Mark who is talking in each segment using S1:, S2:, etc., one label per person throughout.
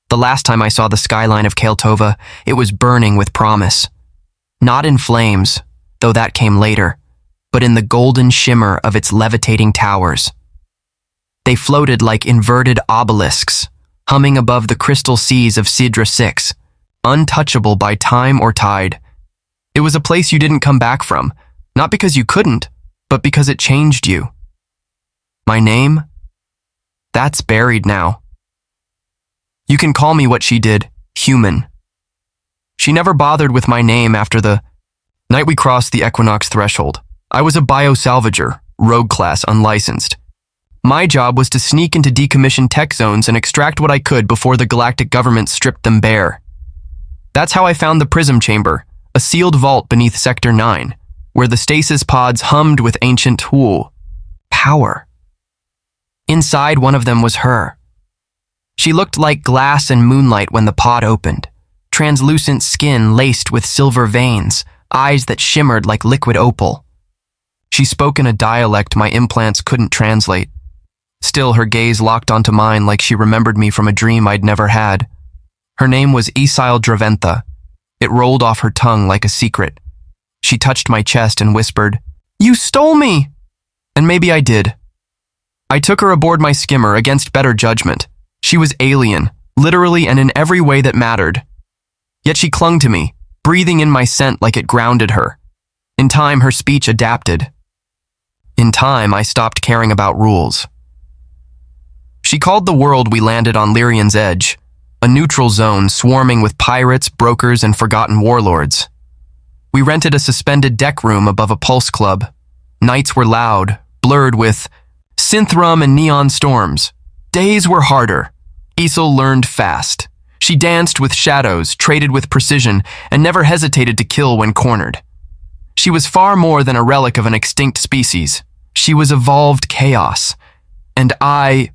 S1: The last time I saw the skyline of Kaltova, it was burning with promise. Not in flames, though that came later, but in the golden shimmer of its levitating towers. They floated like inverted obelisks, humming above the crystal seas of Sidra 6, untouchable by time or tide. It was a place you didn't come back from, not because you couldn't, but because it changed you. My name? That's buried now. You can call me what she did, human. She never bothered with my name after the night we crossed the equinox threshold. I was a biosalvager, rogue class, unlicensed. My job was to sneak into decommissioned tech zones and extract what I could before the galactic government stripped them bare. That's how I found the Prism Chamber, a sealed vault beneath Sector 9, where the stasis pods hummed with ancient power. Inside one of them was her. She looked like glass and moonlight when the pod opened, translucent skin laced with silver veins, eyes that shimmered like liquid opal. She spoke in a dialect my implants couldn't translate. Still, her gaze locked onto mine like she remembered me from a dream I'd never had. Her name was Isile Draventha. It rolled off her tongue like a secret. She touched my chest and whispered, "You stole me!" And maybe I did. I took her aboard my skimmer against better judgment. She was alien, literally and in every way that mattered. Yet she clung to me, breathing in my scent like it grounded her. In time, her speech adapted. In time, I stopped caring about rules. She called the world we landed on Lyrian's edge, a neutral zone swarming with pirates, brokers, and forgotten warlords. We rented a suspended deck room above a pulse club. Nights were loud, blurred with synth rum and neon storms. Days were harder. Isile learned fast. She danced with shadows, traded with precision, and never hesitated to kill when cornered. She was far more than a relic of an extinct species. She was evolved chaos. And I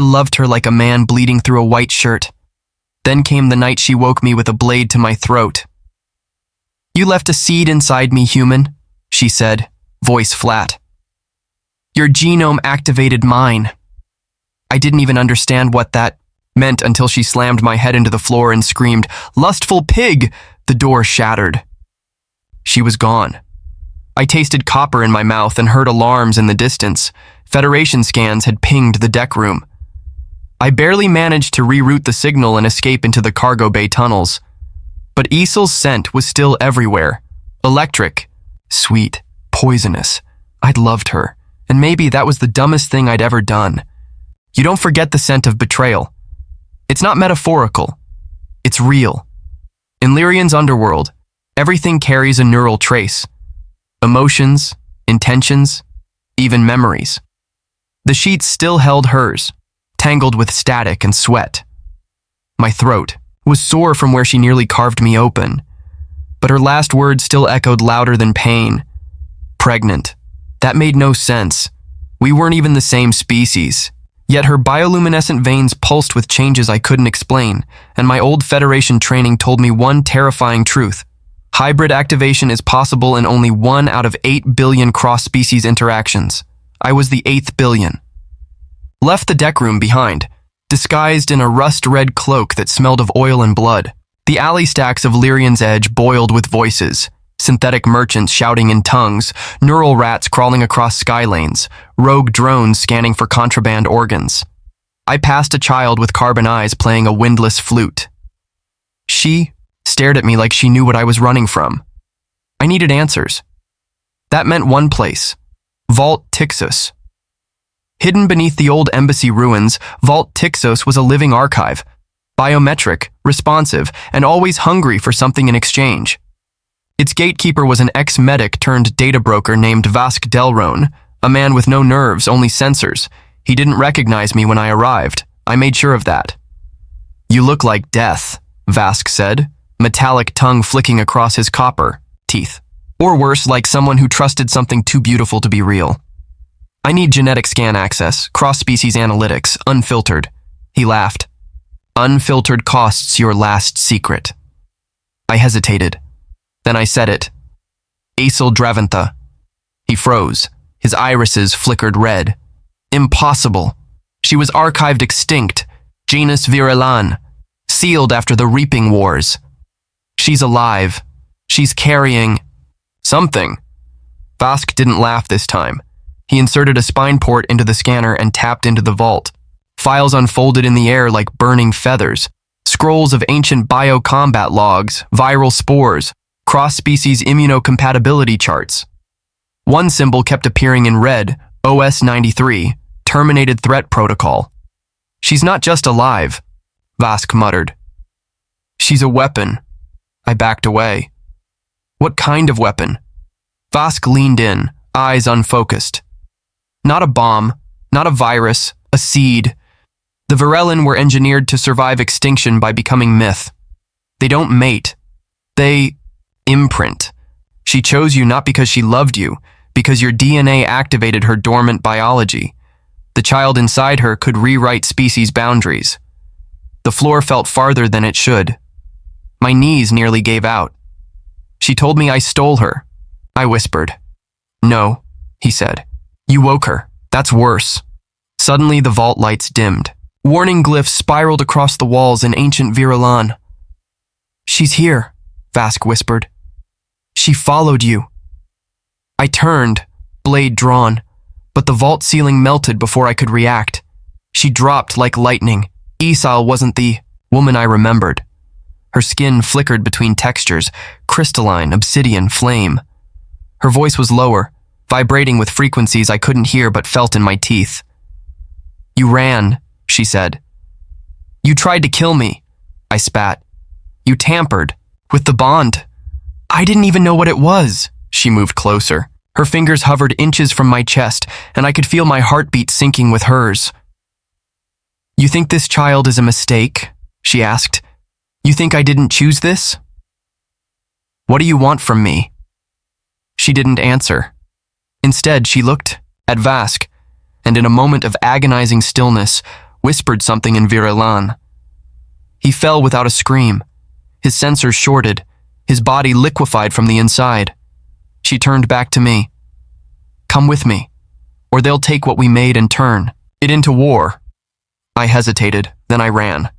S1: loved her like a man bleeding through a white shirt. Then came the night she woke me with a blade to my throat. "You left a seed inside me, human," she said, voice flat. "Your genome activated mine." I didn't even understand what that meant until she slammed my head into the floor and screamed, "Lustful pig!" The door shattered. She was gone. I tasted copper in my mouth and heard alarms in the distance. Federation scans had pinged the deck room. I barely managed to reroute the signal and escape into the cargo bay tunnels. But Isile's scent was still everywhere. Electric, sweet, poisonous. I'd loved her, and maybe that was the dumbest thing I'd ever done. You don't forget the scent of betrayal. It's not metaphorical. It's real. In Lyrian's underworld, everything carries a neural trace. Emotions, intentions, even memories. The sheets still held hers, tangled with static and sweat. My throat was sore from where she nearly carved me open, but her last words still echoed louder than pain. Pregnant. That made no sense. We weren't even the same species. Yet her bioluminescent veins pulsed with changes I couldn't explain, and my old Federation training told me one terrifying truth. Hybrid activation is possible in only 1 out of 8 billion cross-species interactions. I was the 8th billion. Left the deck room behind, disguised in a rust-red cloak that smelled of oil and blood. The alley stacks of Lyrian's Edge boiled with voices. Synthetic merchants shouting in tongues, neural rats crawling across skylanes, rogue drones scanning for contraband organs. I passed a child with carbon eyes playing a windless flute. She stared at me like she knew what I was running from. I needed answers. That meant one place, Vault Tixos. Hidden beneath the old embassy ruins, Vault Tixos was a living archive, biometric, responsive, and always hungry for something in exchange. Its gatekeeper was an ex-medic turned data broker named Vask Delrone, a man with no nerves, only sensors. He didn't recognize me when I arrived. I made sure of that. "You look like death," Vask said, metallic tongue flicking across his copper teeth. Or worse, like someone who trusted something too beautiful to be real. "I need genetic scan access, cross-species analytics, unfiltered." He laughed. "Unfiltered costs your last secret." I hesitated. Then I said it. Isile Draventha. He froze. His irises flickered red. Impossible. She was archived extinct. Genus Virilan. sealed after the reaping wars. She's alive. She's carrying something. Vask didn't laugh this time. He inserted a spine port into the scanner and tapped into the vault. Files unfolded in the air like burning feathers. Scrolls of ancient biocombat logs, viral spores, cross-species immunocompatibility charts. One symbol kept appearing in red, OS-93, Terminated Threat Protocol. She's not just alive, Vask muttered. She's a weapon. I backed away. What kind of weapon? Vask leaned in, eyes unfocused. Not a bomb, not a virus, a seed. The Virelin were engineered to survive extinction by becoming myth. They don't mate. They imprint. She chose you not because she loved you, because your DNA activated her dormant biology. The child inside her could rewrite species boundaries. The floor felt farther than it should. My knees nearly gave out. She told me I stole her. I whispered. No, he said. You woke her. That's worse. Suddenly the vault lights dimmed. Warning glyphs spiraled across the walls in ancient Virelin. She's here, Vask whispered. She followed you. I turned, blade drawn, but the vault ceiling melted before I could react. She dropped like lightning. Esal wasn't the woman I remembered. Her skin flickered between textures, crystalline, obsidian, flame. Her voice was lower, vibrating with frequencies I couldn't hear but felt in my teeth. You ran, she said. You tried to kill me, I spat. You tampered with the bond. I didn't even know what it was. She moved closer. Her fingers hovered inches from my chest, and I could feel my heartbeat syncing with hers. You think this child is a mistake? She asked. You think I didn't choose this? What do you want from me? She didn't answer. Instead, she looked at Vask, and in a moment of agonizing stillness, whispered something in Virelin. He fell without a scream. His sensors shorted, his body liquefied from the inside. She turned back to me. Come with me, or they'll take what we made and turn it into war. I hesitated, then I ran.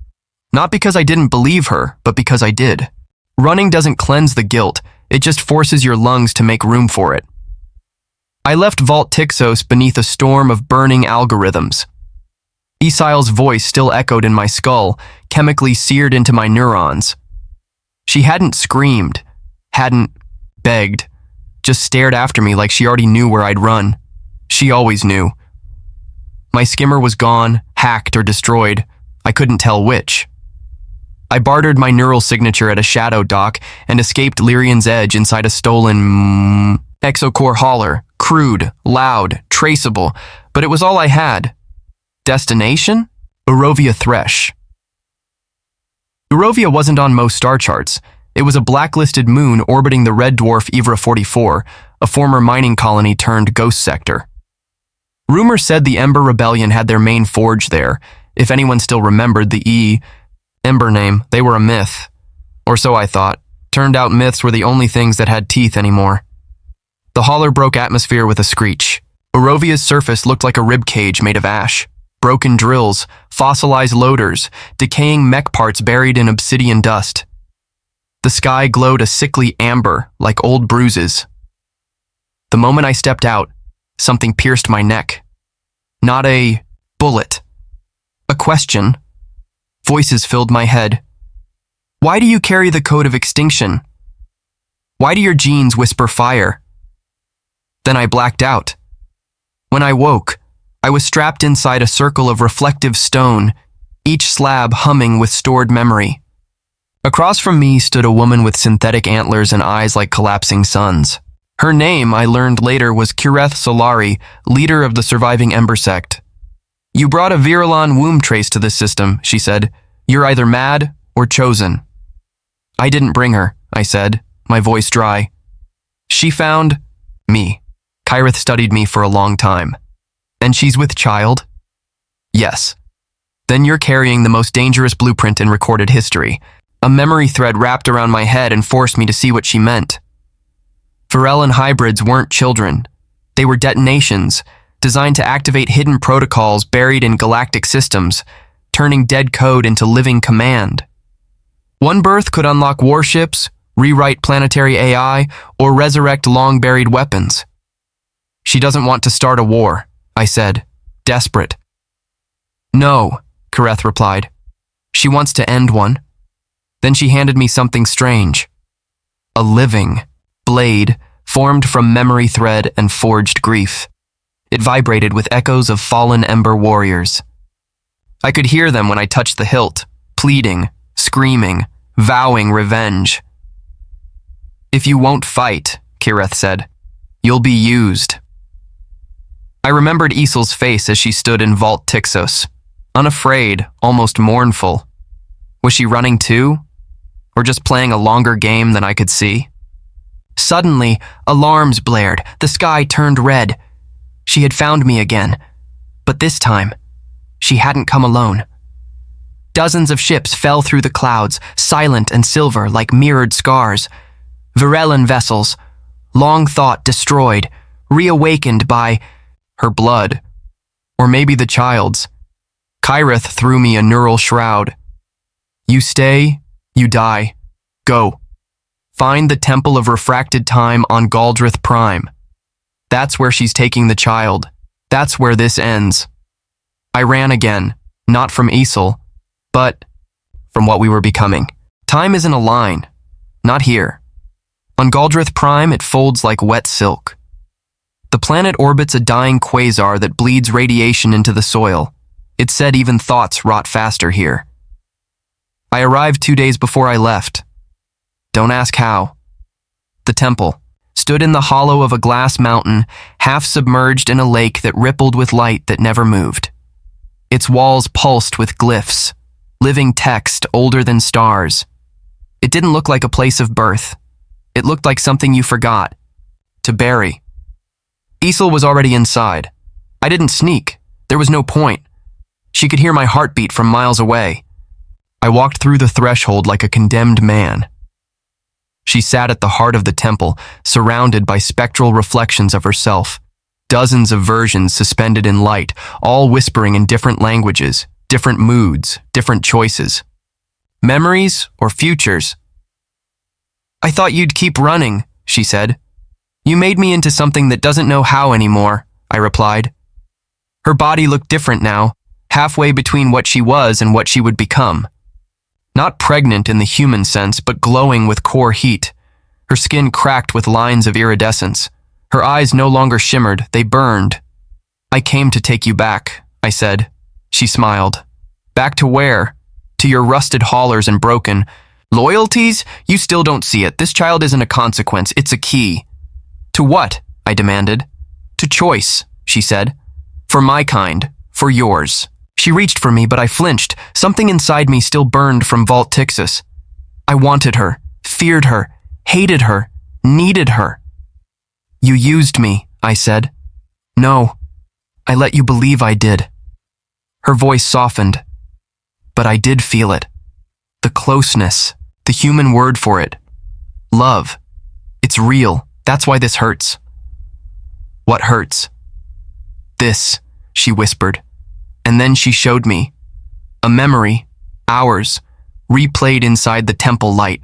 S1: Not because I didn't believe her, but because I did. Running doesn't cleanse the guilt, it just forces your lungs to make room for it. I left Vault Tixos beneath a storm of burning algorithms. Esil's voice still echoed in my skull, chemically seared into my neurons. She hadn't screamed, hadn't begged, just stared after me like she already knew where I'd run. She always knew. My skimmer was gone, hacked or destroyed. I couldn't tell which. I bartered my neural signature at a shadow dock and escaped Lyrian's edge inside a stolen exocore hauler. Crude, loud, traceable, but it was all I had. Destination? Eurovia Thresh. Eurovia wasn't on most star charts. It was a blacklisted moon orbiting the red dwarf Ivra 44, a former mining colony turned ghost sector. Rumor said the Ember Rebellion had their main forge there. If anyone still remembered the Ember name, they were a myth. Or so I thought. Turned out myths were the only things that had teeth anymore. The hauler broke atmosphere with a screech. Eurovia's surface looked like a rib cage made of ash. Broken drills, fossilized loaders, decaying mech parts buried in obsidian dust. The sky glowed a sickly amber, like old bruises. The moment I stepped out, something pierced my neck. Not a bullet. A question. Voices filled my head. Why do you carry the code of extinction? Why do your genes whisper fire? Then I blacked out. When I woke, I was strapped inside a circle of reflective stone, each slab humming with stored memory. Across from me stood a woman with synthetic antlers and eyes like collapsing suns. Her name, I learned later, was Kireth Solari, leader of the surviving Ember sect. You brought a Virelin womb trace to this system, she said. You're either mad or chosen. I didn't bring her, I said, my voice dry. She found me. Kireth studied me for a long time. And she's with child? Yes. Then you're carrying the most dangerous blueprint in recorded history. A memory thread wrapped around my head and forced me to see what she meant. Virelin hybrids weren't children. They were detonations, designed to activate hidden protocols buried in galactic systems, turning dead code into living command. One birth could unlock warships, rewrite planetary AI, or resurrect long-buried weapons. She doesn't want to start a war, I said, desperate. No, Kareth replied. She wants to end one. Then she handed me something strange. A living blade formed from memory thread and forged grief. It vibrated with echoes of fallen ember warriors. I could hear them when I touched the hilt, pleading, screaming, vowing revenge. If you won't fight, Kareth said, you'll be used. I remembered Isil's face as she stood in Vault Tixos, unafraid, almost mournful. Was she running too? Or just playing a longer game than I could see? Suddenly, alarms blared. The sky turned red. She had found me again. But this time, she hadn't come alone. Dozens of ships fell through the clouds, silent and silver like mirrored scars. Virellan vessels, long thought destroyed, reawakened by her blood. Or maybe the child's. Kyrith threw me a neural shroud. You stay, you die. Go. Find the Temple of Refracted Time on Galdrith Prime. That's where she's taking the child. That's where this ends. I ran again, not from Isil, but from what we were becoming. Time isn't a line. Not here. On Galdrith Prime, it folds like wet silk. The planet orbits a dying quasar that bleeds radiation into the soil. It said even thoughts rot faster here. I arrived 2 days before I left. Don't ask how. The temple stood in the hollow of a glass mountain, half submerged in a lake that rippled with light that never moved. Its walls pulsed with glyphs, living text older than stars. It didn't look like a place of birth. It looked like something you forgot to bury. Isil was already inside. I didn't sneak. There was no point. She could hear my heartbeat from miles away. I walked through the threshold like a condemned man. She sat at the heart of the temple, surrounded by spectral reflections of herself. Dozens of versions suspended in light, all whispering in different languages, different moods, different choices. Memories or futures? I thought you'd keep running, she said. You made me into something that doesn't know how anymore, I replied. Her body looked different now, halfway between what she was and what she would become. Not pregnant in the human sense, but glowing with core heat. Her skin cracked with lines of iridescence. Her eyes no longer shimmered, they burned. I came to take you back, I said. She smiled. Back to where? To your rusted haulers and broken loyalties? You still don't see it. This child isn't a consequence, it's a key. To what? I demanded. To choice, she said. For my kind, for yours. She reached for me, but I flinched. Something inside me still burned from Vault Tixos. I wanted her, feared her, hated her, needed her. You used me, I said. No, I let you believe I did. Her voice softened, but I did feel it. The closeness, the human word for it. Love. It's real. That's why this hurts. What hurts? This, she whispered. And then she showed me. A memory, ours, replayed inside the temple light.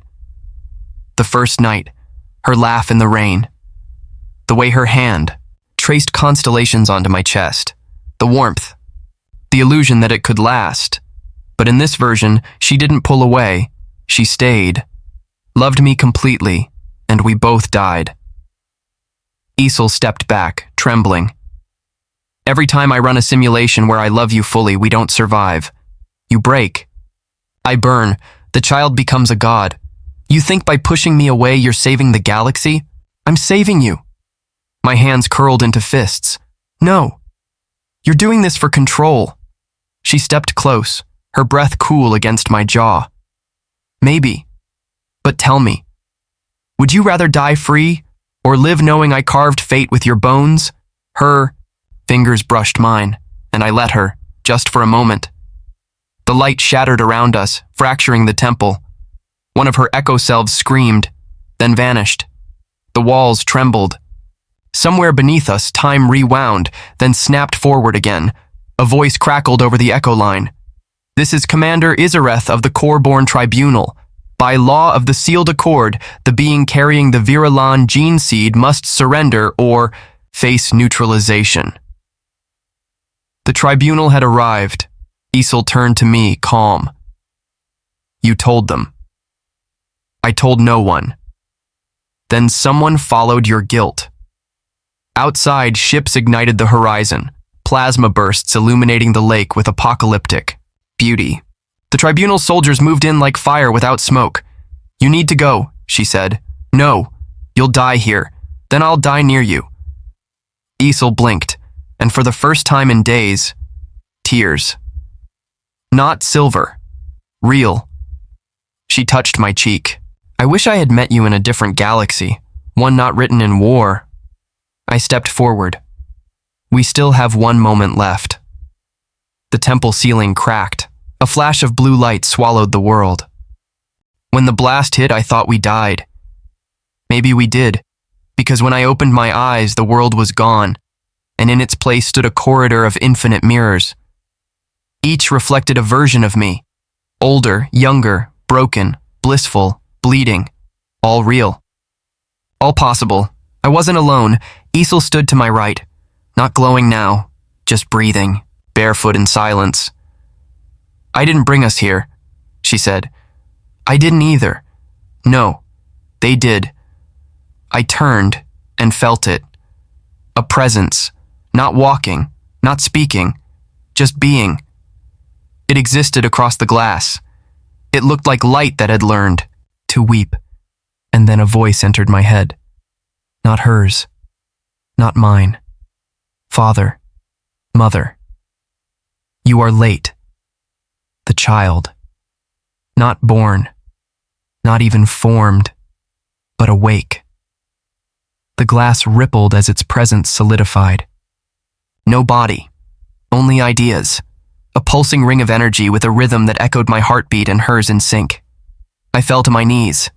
S1: The first night, her laugh in the rain. The way her hand traced constellations onto my chest. The warmth. The illusion that it could last. But in this version, she didn't pull away. She stayed. Loved me completely, and we both died. Isil stepped back, trembling. Every time I run a simulation where I love you fully, we don't survive. You break. I burn. The child becomes a god. You think by pushing me away you're saving the galaxy? I'm saving you. My hands curled into fists. No. You're doing this for control. She stepped close, her breath cool against my jaw. Maybe. But tell me, would you rather die free or live knowing I carved fate with your bones? Her fingers brushed mine, and I let her, just for a moment. The light shattered around us, fracturing the temple. One of her echo selves screamed, then vanished. The walls trembled. Somewhere beneath us, time rewound, then snapped forward again. A voice crackled over the echo line. This is Commander Izareth of the Core-Born Tribunal. By law of the sealed accord, the being carrying the virilan gene seed must surrender or face neutralization. The tribunal had arrived. Isel turned to me, calm. You told them. I told no one. Then someone followed your guilt. Outside, ships ignited the horizon, plasma bursts illuminating the lake with apocalyptic beauty. The tribunal soldiers moved in like fire without smoke. You need to go, she said. No, you'll die here. Then I'll die near you. Isel blinked, and for the first time in days, tears. Not silver. Real. She touched my cheek. I wish I had met you in a different galaxy, one not written in war. I stepped forward. We still have one moment left. The temple ceiling cracked. A flash of blue light swallowed the world. When the blast hit, I thought we died. Maybe we did, because when I opened my eyes, the world was gone, and in its place stood a corridor of infinite mirrors. Each reflected a version of me. Older, younger, broken, blissful, bleeding. All real. All possible. I wasn't alone. Isel stood to my right. Not glowing now, just breathing, barefoot in silence. I didn't bring us here, she said. I didn't either. No, they did. I turned and felt it. A presence, not walking, not speaking, just being. It existed across the glass. It looked like light that had learned to weep. And then a voice entered my head. Not hers, not mine. Father, mother. You are late. The child. Not born, not even formed, but awake. The glass rippled as its presence solidified. No body, only ideas. A pulsing ring of energy with a rhythm that echoed my heartbeat and hers in sync. I fell to my knees.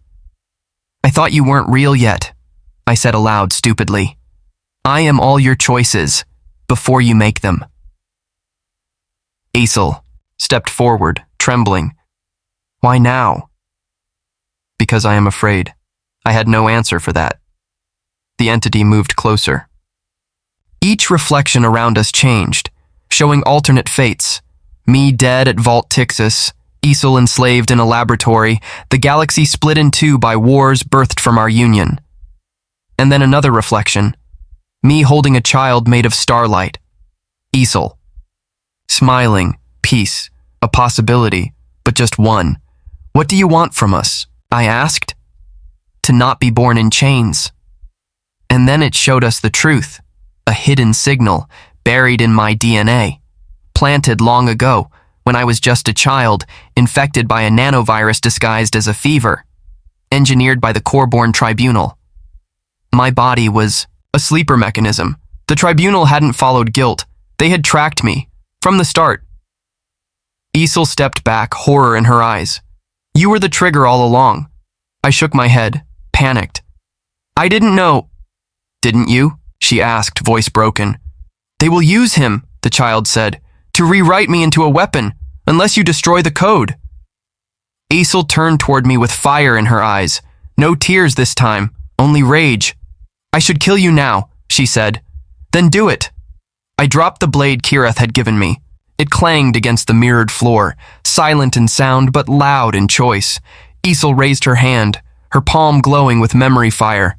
S1: I thought you weren't real yet, I said aloud stupidly. I am all your choices, before you make them. Isel stepped forward, trembling. Why now? Because I am afraid. I had no answer for that. The entity moved closer. Each reflection around us changed, showing alternate fates. Me dead at Vault Tixis, Isel enslaved in a laboratory, the galaxy split in two by wars birthed from our union. And then another reflection. Me holding a child made of starlight. Isel. Smiling, peace, a possibility, but just one. What do you want from us? I asked. To not be born in chains. And then it showed us the truth, a hidden signal buried in my DNA, planted long ago when I was just a child, infected by a nanovirus disguised as a fever, engineered by the Core-born Tribunal. My body was a sleeper mechanism. The Tribunal hadn't followed guilt. They had tracked me, from the start. Isel stepped back, horror in her eyes. You were the trigger all along. I shook my head, panicked. I didn't know. Didn't you? She asked, voice broken. They will use him, the child said, to rewrite me into a weapon, unless you destroy the code. Isel turned toward me with fire in her eyes. No tears this time, only rage. I should kill you now, she said. Then do it. I dropped the blade Kirith had given me. It clanged against the mirrored floor, silent in sound but loud in choice. Isel raised her hand, her palm glowing with memory fire.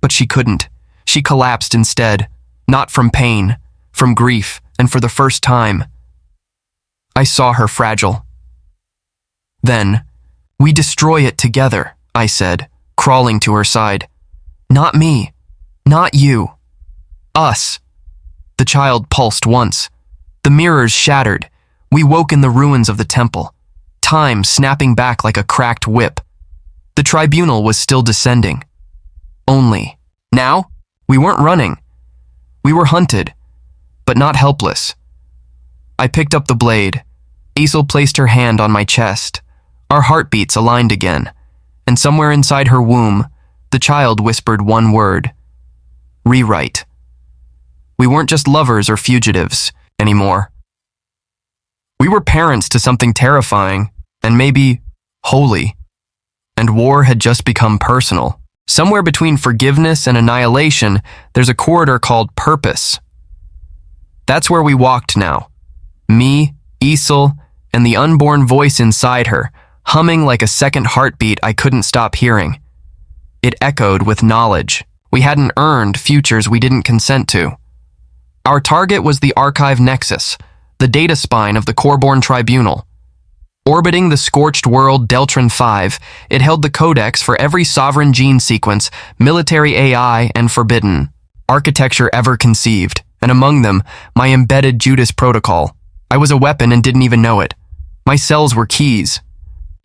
S1: But she couldn't. She collapsed instead, not from pain, from grief, and for the first time. I saw her fragile. Then, we destroy it together, I said, crawling to her side. Not me. Not you. Us. The child pulsed once. The mirrors shattered. We woke in the ruins of the temple, time snapping back like a cracked whip. The tribunal was still descending. Only, now, we weren't running. We were hunted, but not helpless. I picked up the blade. Isel placed her hand on my chest. Our heartbeats aligned again, and somewhere inside her womb, the child whispered one word. Rewrite. We weren't just lovers or fugitives anymore. We were parents to something terrifying, and maybe holy. and war had just become personal. Somewhere between forgiveness and annihilation, there's a corridor called purpose. That's where we walked now. Me, Isel, and the unborn voice inside her, humming like a second heartbeat I couldn't stop hearing. It echoed with knowledge. We hadn't earned futures we didn't consent to. Our target was the Archive Nexus, the data spine of the Corborn Tribunal. Orbiting the scorched world Deltron 5, it held the codex for every sovereign gene sequence, military AI, and forbidden architecture ever conceived, and among them, my embedded Judas protocol. I was a weapon and didn't even know it. My cells were keys.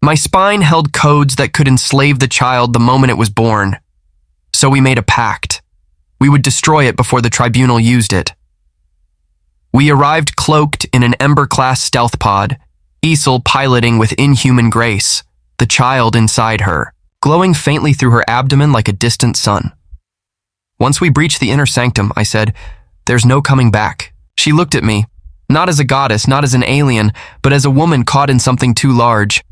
S1: My spine held codes that could enslave the child the moment it was born. So we made a pact. We would destroy it before the tribunal used it. We arrived cloaked in an Ember-class stealth pod, Isel piloting with inhuman grace, the child inside her, glowing faintly through her abdomen like a distant sun. Once we breached the inner sanctum, I said, "There's no coming back." She looked at me, not as a goddess, not as an alien, but as a woman caught in something too large.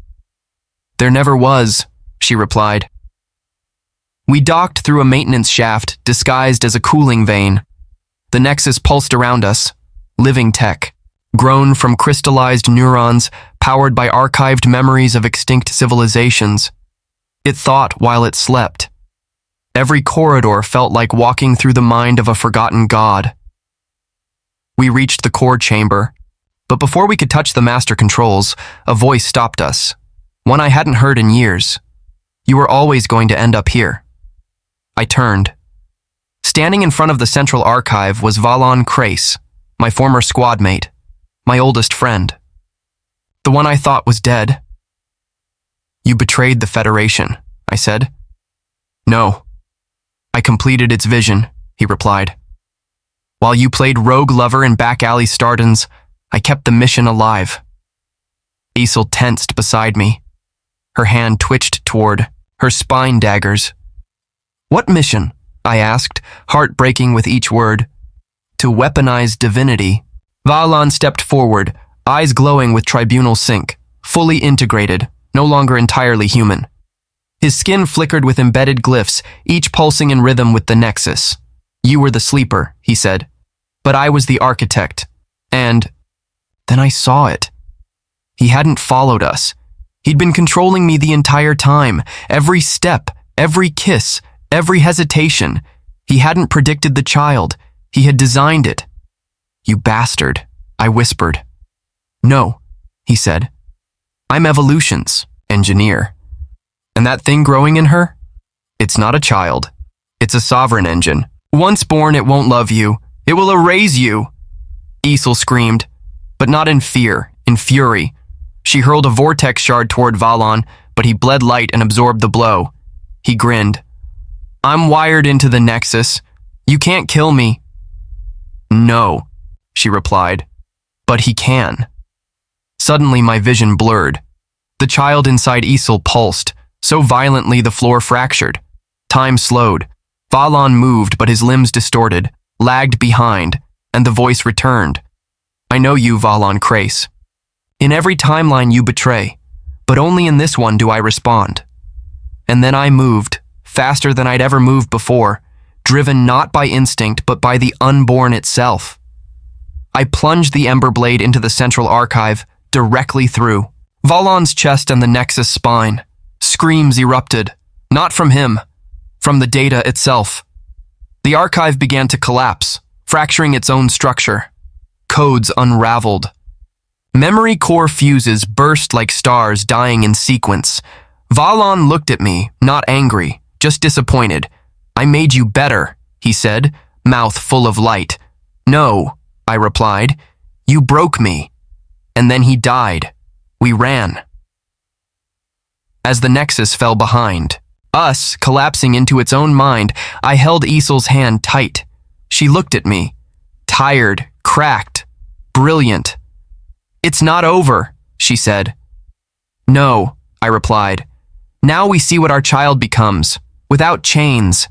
S1: "There never was," she replied. We docked through a maintenance shaft disguised as a cooling vein. The Nexus pulsed around us, living tech, grown from crystallized neurons powered by archived memories of extinct civilizations. It thought while it slept. Every corridor felt like walking through the mind of a forgotten god. We reached the core chamber, but before we could touch the master controls, a voice stopped us, one I hadn't heard in years. "You were always going to end up here." I turned. Standing in front of the central archive was Valon Crace, my former squad mate, my oldest friend. The one I thought was dead. "You betrayed the Federation," I said. "No. I completed its vision," he replied. "While you played rogue lover in back alley Stardons, I kept the mission alive." Isel tensed beside me. Her hand twitched toward, her spine daggers. "What mission?" I asked, heart breaking with each word. "To weaponize divinity." Valon stepped forward, eyes glowing with tribunal sync, fully integrated, no longer entirely human. His skin flickered with embedded glyphs, each pulsing in rhythm with the Nexus. "You were the sleeper," he said, "but I was the architect." And then I saw it. He hadn't followed us. He'd been controlling me the entire time, every step, every kiss, every hesitation. He hadn't predicted the child. He had designed it. "You bastard," I whispered. "No," he said. "I'm Evolution's engineer. And that thing growing in her? It's not a child. It's a sovereign engine. Once born, it won't love you. It will erase you." Isel screamed, but not in fear, in fury. She hurled a vortex shard toward Valon, but he bled light and absorbed the blow. He grinned. "I'm wired into the Nexus. You can't kill me." "No," she replied, "but he can." Suddenly my vision blurred. The child inside Isel pulsed, so violently the floor fractured. Time slowed. Valon moved, but his limbs distorted, lagged behind, and the voice returned. "I know you, Valon Crace. In every timeline you betray, but only in this one do I respond." And then I moved, faster than I'd ever moved before, driven not by instinct but by the unborn itself. I plunged the Ember Blade into the central archive, directly through Valon's chest and the Nexus spine. Screams erupted, not from him, from the data itself. The archive began to collapse, fracturing its own structure. Codes unraveled. Memory core fuses burst like stars dying in sequence. Valon looked at me, not angry, just disappointed. "I made you better," he said, mouth full of light. "No," I replied. "You broke me." And then he died. We ran. As the Nexus fell behind, us collapsing into its own mind, I held Isel's hand tight. She looked at me, tired, cracked, brilliant. "It's not over," she said. "No," I replied. "Now we see what our child becomes, without chains."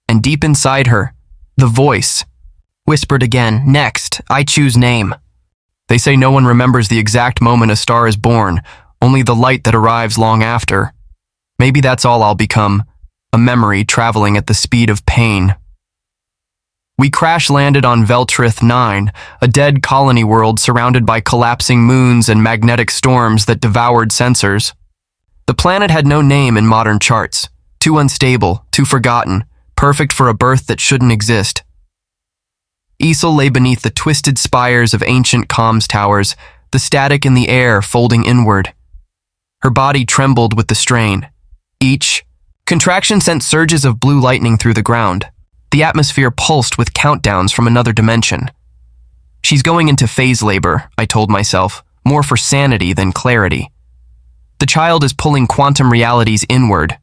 S1: And deep inside her, the voice whispered again, "Next, I choose name." They say no one remembers the exact moment a star is born, only the light that arrives long after. Maybe that's all I'll become, a memory traveling at the speed of pain. We crash-landed on Veltrith 9, a dead colony world surrounded by collapsing moons and magnetic storms that devoured sensors. The planet had no name in modern charts, too unstable, too forgotten, perfect for a birth that shouldn't exist. Isel lay beneath the twisted spires of ancient comms towers, the static in the air folding inward. Her body trembled with the strain. Each contraction sent surges of blue lightning through the ground. The atmosphere pulsed with countdowns from another dimension. She's going into phase labor, I told myself, more for sanity than clarity. The child is pulling quantum realities inward.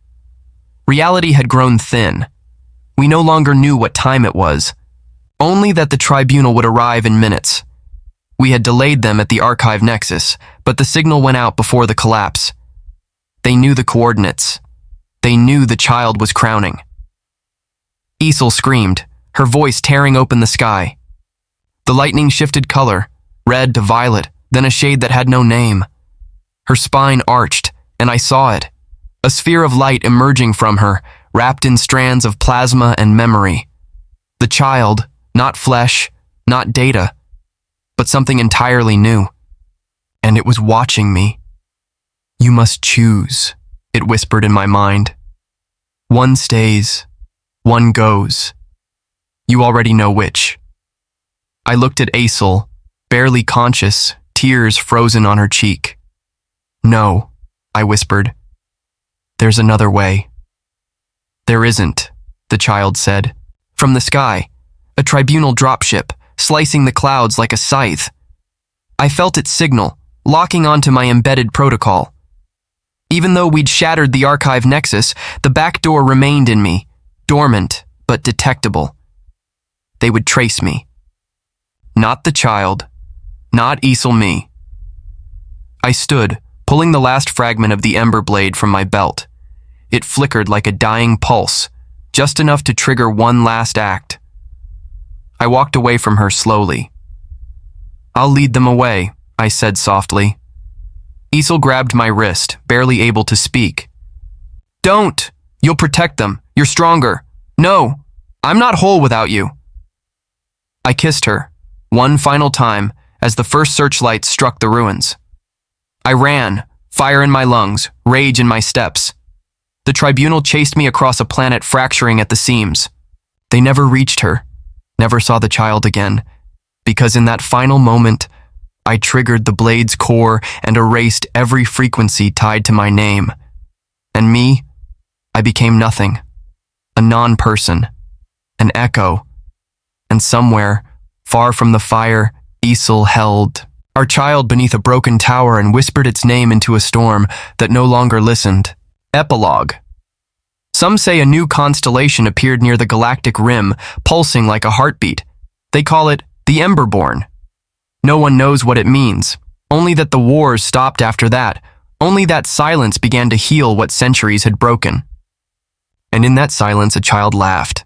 S1: Reality had grown thin. We no longer knew what time it was, only that the tribunal would arrive in minutes. We had delayed them at the archive nexus, but the signal went out before the collapse. They knew the coordinates. They knew the child was crowning. Isel screamed, her voice tearing open the sky. The lightning shifted color, red to violet, then a shade that had no name. Her spine arched, and I saw it. A sphere of light emerging from her, wrapped in strands of plasma and memory. The child, not flesh, not data, but something entirely new. And it was watching me. You must choose, it whispered in my mind. One stays, one goes. You already know which. I looked at Isel, barely conscious, tears frozen on her cheek. No, I whispered. There's another way. There isn't, the child said. From the sky, a tribunal dropship, slicing the clouds like a scythe. I felt its signal, locking onto my embedded protocol. Even though we'd shattered the archive nexus, the back door remained in me, dormant but detectable. They would trace me. Not the child, not Isel me. I stood, pulling the last fragment of the ember blade from my belt. It flickered like a dying pulse, just enough to trigger one last act. I walked away from her slowly. I'll lead them away, I said softly. Isel grabbed my wrist, barely able to speak. Don't! You'll protect them. You're stronger. No! I'm not whole without you. I kissed her, one final time, as the first searchlight struck the ruins. I ran, fire in my lungs, rage in my steps. The tribunal chased me across a planet fracturing at the seams. They never reached her, never saw the child again, because in that final moment, I triggered the blade's core and erased every frequency tied to my name. And me, I became nothing, a non-person, an echo. And somewhere, far from the fire, Isel held our child beneath a broken tower and whispered its name into a storm that no longer listened. Epilogue. Some say a new constellation appeared near the galactic rim, pulsing like a heartbeat. They call it the Emberborn. No one knows what it means, only that the wars stopped after that, only that silence began to heal what centuries had broken. And in that silence a child laughed.